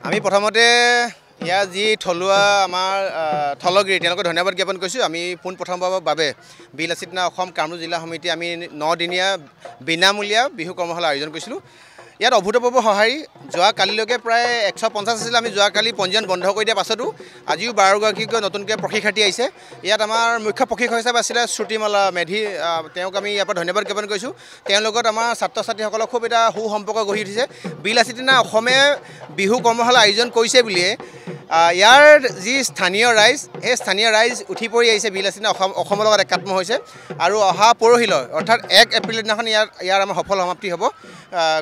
আমি প্ৰথমতে ইয়াৰ যি থলুৱা আমাৰ থলগিৰি তেওঁলোকক ধন্যবাদ জ্ঞাপন কৰিছোঁ। আমি পোনপ্ৰথমবাৰৰ বাবে বিলাসীত না অসম কামৰূপ জিলা সমিতি আমি 9 দিনীয়া বিনামূলীয়া বিহু কৰ্মশালা আয়োজন কৰিছিলোঁ। ইয়াত অভূতপূৰ্ব সঁহাৰি যোৱা কালিলৈকে প্ৰায় 150 আছিল। আমি যোৱাকালি পঞ্জীয়ন বন্ধ কৰি দিয়া পাছতো আজিও 12গৰাকীকৈ নতুনকৈ প্ৰশিক্ষাৰ্থী আহিছে। ইয়াত আমাৰ মুখ্য প্ৰশিক্ষক হিচাপে আছিলে শ্ৰুতিমালা মেধি, তেওঁক আমি ইয়াৰ পৰা ধন্যবাদ জ্ঞাপন কৰিছোঁ। তেওঁৰ লগত আমাৰ ছাত্ৰ ছাত্ৰীসকলক খুব এটা সু সম্পৰ্ক গঢ়ি উঠিছে। বিলাসীত না অসমে বিহু কৰ্মশালা আয়োজন কৰিছে বুলিয়ে ইয়াৰ যি স্থানীয় ৰাইজ, সেই স্থানীয় ৰাইজ উঠি পৰি আহিছে। বিলাসীত না অসমৰ লগত একাত্ম হৈছে আৰু অহা পৰহিলৈ অৰ্থাৎ 1 এপ্ৰিলৰ দিনাখন ইয়াৰ আমাৰ সফল সমাপ্তি হ'ব।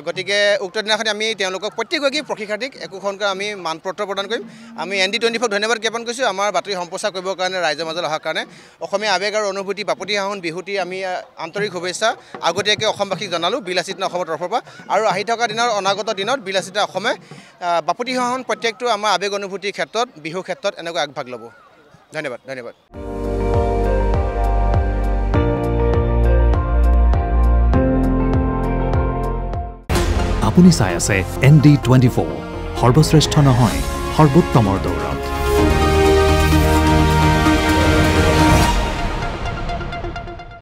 গতিকে উক্ত দিনাখন আমি তেওঁলোকক প্ৰত্যেকগৰাকী প্ৰশিক্ষাৰ্থীক একোখনকৈ আমি মানপত্ৰ প্ৰদান কৰিম। আমি ND24ক ধন্যবাদ জ্ঞাপন কৰিছোঁ আমাৰ বাতৰি সম্প্ৰচাৰ কৰিবৰ কাৰণে, ৰাইজৰ মাজলৈ অহাৰ কাৰণে। অসমীয়া আৱেগ আৰু অনুভূতি বাপতিসাহোন বিহুটি আমি আন্তৰিক শুভেচ্ছা আগতীয়াকৈ অসমবাসীক জনালোঁ বিলাসীত না অসমৰ তৰফৰ পৰা। আৰু আহি থকা দিনৰ অনাগত দিনত বিলাসীত অসমে বাপতিসাহোন প্ৰত্যেকটো আমাৰ আৱেগ অনুভূতিৰ ক্ষেত্ৰত, বিহুৰ ক্ষেত্ৰত এনেকৈ আগভাগ ল'ব। ধন্যবাদ ধন্যবাদ। আপুনি চাই আছে ND24, সৰ্বশ্ৰেষ্ঠ নহয় সৰ্বোত্তমৰ দৌৰত।